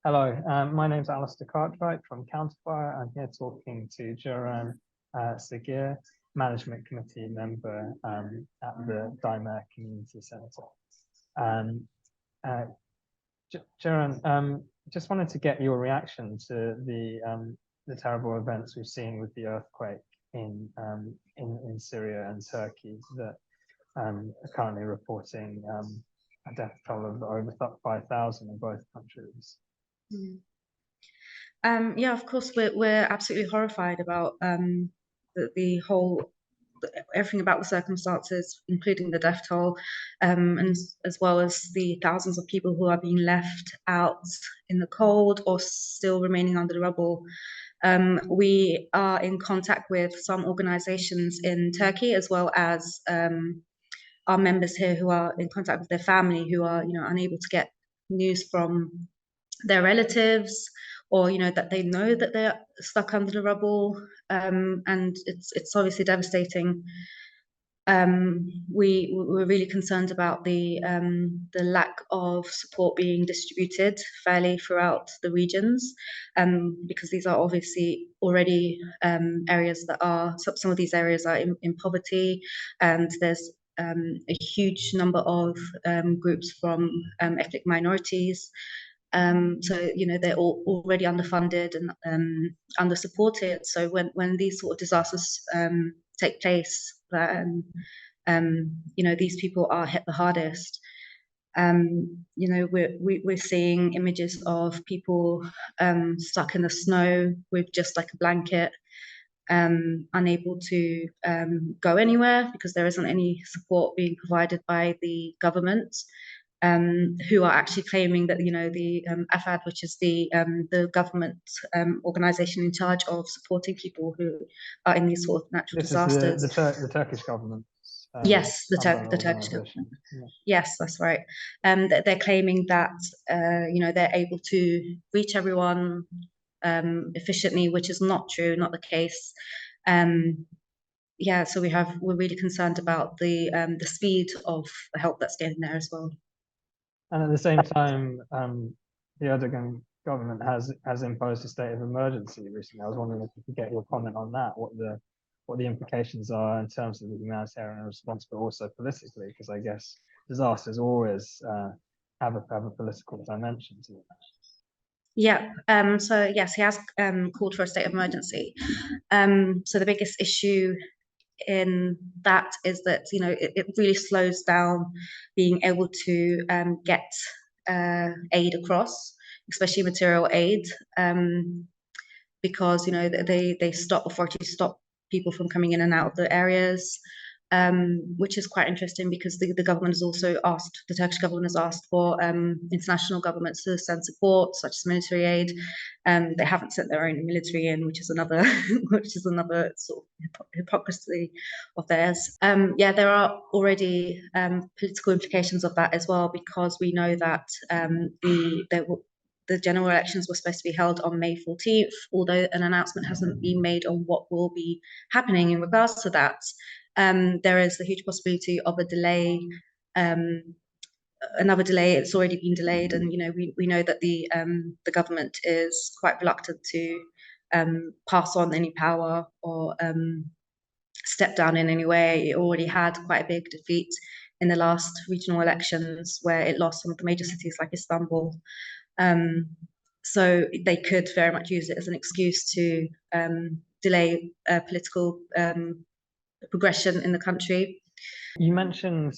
Hello, my name's Alistair Cartwright from Counterfire. I'm here talking to Ceren Sagir, Management Committee member at the Day-mer Community Centre. Ceren, just wanted to get your reaction to the terrible events we've seen with the earthquake in Syria and Turkey that are currently reporting a death toll of over 5,000 in both countries. Yeah, of course, we're absolutely horrified about the whole everything about the circumstances, including the death toll, and as well as the thousands of people who are being left out in the cold or still remaining under the rubble. We are in contact with some organizations in Turkey, as well as our members here who are in contact with their family, who are unable to get news from their relatives, or that they know that they're stuck under the rubble, and it's obviously devastating. We're really concerned about the lack of support being distributed fairly throughout the regions, because these are obviously already areas that are, some of these areas are in poverty, and there's a huge number of groups from ethnic minorities. So they're all already underfunded and under-supported. So when these sort of disasters take place, these people are hit the hardest. We're seeing images of people stuck in the snow with just like a blanket, unable to go anywhere because there isn't any support being provided by the government. Who are actually claiming that the AFAD, which is the government organization in charge of supporting people who are in these sort of natural disasters. Is the Turkish government? Yes, the Turkish government. Yeah. Yes, that's right. They're claiming that they're able to reach everyone efficiently, which is not true, not the case. Yeah, so we're really concerned about the speed of the help that's getting there as well. And at the same time, the Erdogan government has imposed a state of emergency recently. I was wondering if you could get your comment on that, what the implications are in terms of the humanitarian response, but also politically, because I guess disasters always have a political dimension to it. Yeah. So yes, he has called for a state of emergency. So the biggest issue in that is that it really slows down being able to get aid across, especially material aid, because they stop, authorities stop people from coming in and out of the areas, which is quite interesting because the government has also asked, the Turkish government has asked for international governments to send support, such as military aid. They haven't sent their own military in, which is another sort of hypocrisy of theirs. Yeah, there are already political implications of that as well, because we know that the general elections were supposed to be held on May 14th, although an announcement hasn't been made on what will be happening in regards to that. There is a huge possibility of a delay, another delay. It's already been delayed, and we know that the government is quite reluctant to pass on any power or step down in any way. It already had quite a big defeat in the last regional elections, where it lost some of the major cities like Istanbul. So they could very much use it as an excuse to delay political progression in the country. You mentioned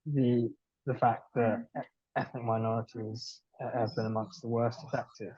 the fact that ethnic minorities have been amongst the worst affected.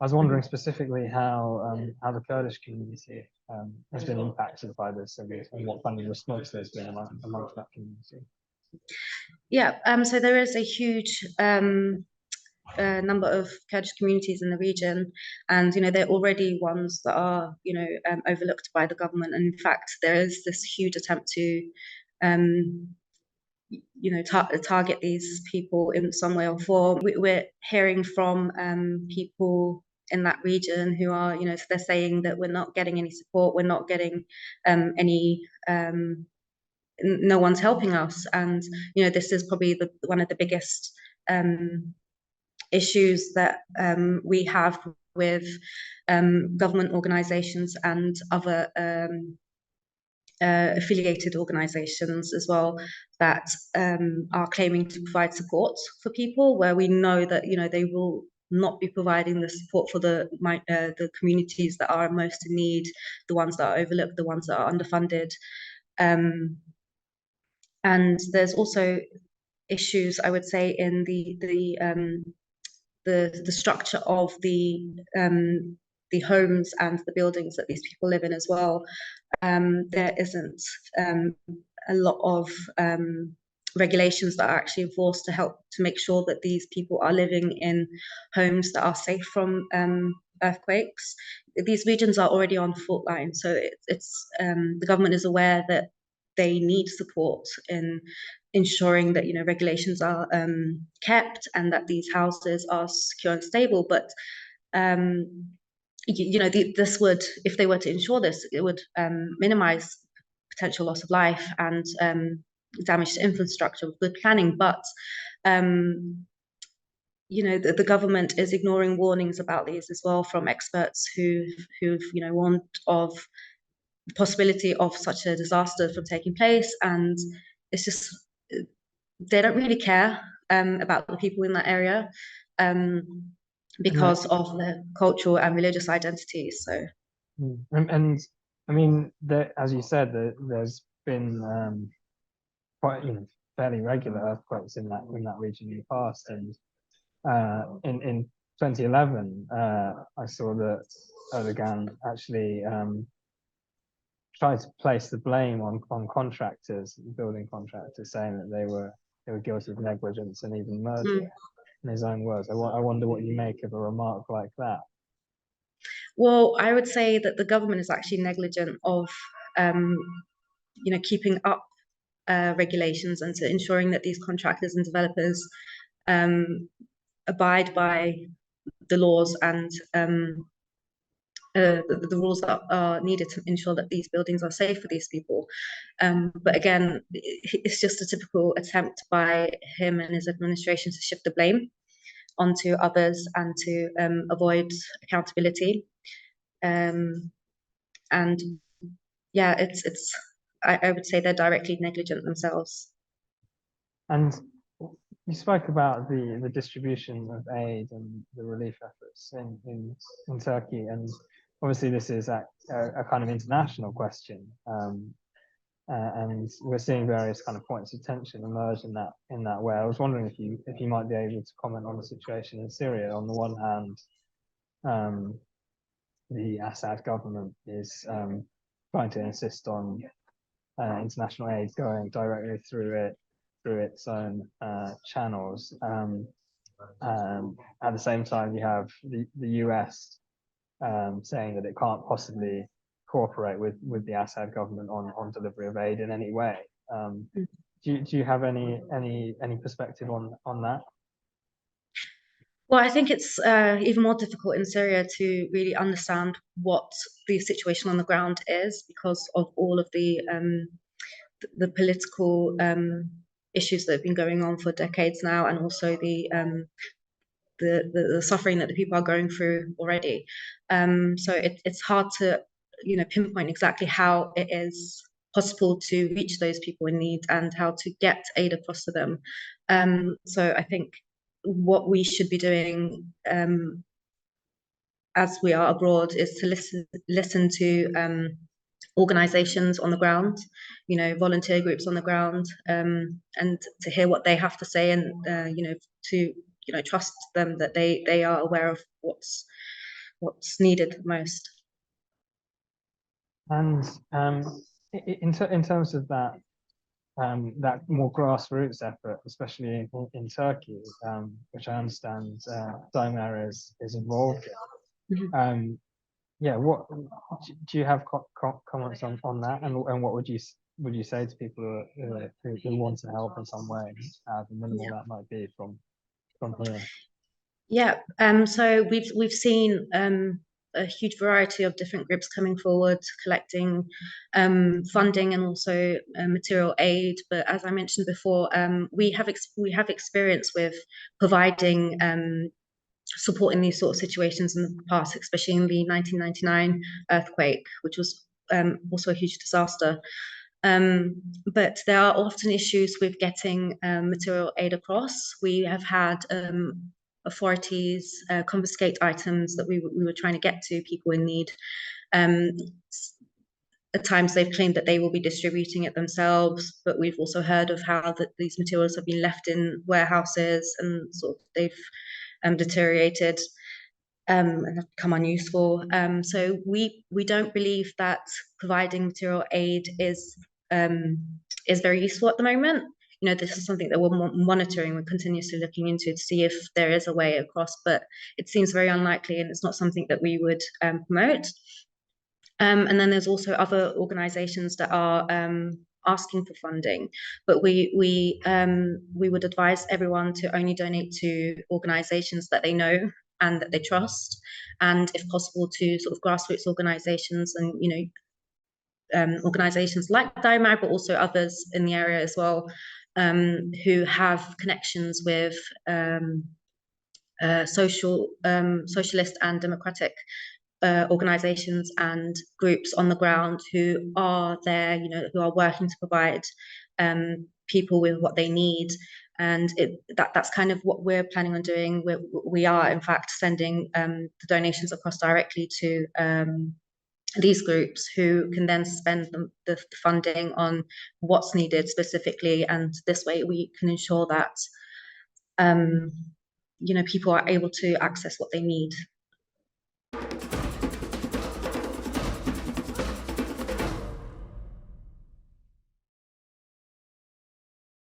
I was wondering specifically how the Kurdish community has been impacted by this, and what kind of response there's been amongst that community. Yeah, so there is a huge number of Kurdish communities in the region, and they're already ones that are overlooked by the government. And in fact, there is this huge attempt to target these people in some way or form. We're hearing from people in that region who are they're saying that we're not getting any support, we're not getting any no one's helping us, and this is probably one of the biggest issues that we have with government organizations and other affiliated organizations as well that are claiming to provide support for people, where we know that they will not be providing the support for the communities that are most in need, the ones that are overlooked, the ones that are underfunded. And there's also issues, I would say, in the structure of the homes and the buildings that these people live in as well. There isn't a lot of regulations that are actually enforced to help to make sure that these people are living in homes that are safe from earthquakes. These regions are already on fault line, so it's the government is aware that they need support in ensuring that regulations are kept and that these houses are secure and stable. But this would, if they were to ensure this, it would minimize potential loss of life and damage to infrastructure with good planning. But the government is ignoring warnings about these as well from experts who've warned of the possibility of such a disaster from taking place, and it's just they don't really care about the people in that area because of their cultural and religious identities. So, and I mean, as you said, there's been quite fairly regular earthquakes in that region in the past, and in 2011, I saw that Erdogan actually tried to place the blame on contractors, building contractors, saying that they were guilty of negligence and even murder, in his own words. I wonder what you make of a remark like that. Well, I would say that the government is actually negligent of, keeping up regulations and to ensuring that these contractors and developers abide by the laws and the rules that are needed to ensure that these buildings are safe for these people. But again, it's just a typical attempt by him and his administration to shift the blame onto others and to avoid accountability. And yeah, I would say they're directly negligent themselves. And you spoke about the distribution of aid and the relief efforts in Turkey, and obviously this is a kind of international question, and we're seeing various kind of points of tension emerge in that way. I was wondering if you might be able to comment on the situation in Syria. On the one hand, the Assad government is trying to insist on international aid going directly through its own channels. At the same time, you have the US saying that it can't possibly cooperate with the Assad government on delivery of aid in any way. Do you have any perspective on that? Well, I think it's even more difficult in Syria to really understand what the situation on the ground is because of all of the political issues that have been going on for decades now, and also the suffering that the people are going through already. So it's hard to pinpoint exactly how it is possible to reach those people in need and how to get aid across to them. So I think what we should be doing as we are abroad is to listen to organizations on the ground, volunteer groups on the ground, and to hear what they have to say, and to trust them that they are aware of what's needed the most. And in terms of that more grassroots effort, especially in Turkey, which I understand Day-mer is involved in. What do you have comments on that, and what would you say to people who want to help in some way, however minimal that might be from here? Yeah, so we've seen a huge variety of different groups coming forward, collecting funding and also material aid. But as I mentioned before, we have experience with providing support in these sort of situations in the past, especially in the 1999 earthquake, which was also a huge disaster. But there are often issues with getting material aid across. We have had authorities confiscate items that we were trying to get to people in need. At times they've claimed that they will be distributing it themselves, but we've also heard of how that these materials have been left in warehouses and sort of they've deteriorated and have become unuseful. So we don't believe that providing material aid is very useful at the moment. You know, this is something that we're monitoring, we're continuously looking into to see if there is a way across, but it seems very unlikely, and it's not something that we would promote. And then there's also other organisations that are asking for funding, but we would advise everyone to only donate to organisations that they know and that they trust, and if possible to sort of grassroots organisations and, you know, organisations like Day-mer, but also others in the area as well, who have connections with socialist and democratic organisations and groups on the ground who are there, you know, who are working to provide people with what they need. And that's kind of what we're planning on doing. We are in fact sending the donations across directly to these groups, who can then spend the funding on what's needed specifically, and this way we can ensure that you know, people are able to access what they need.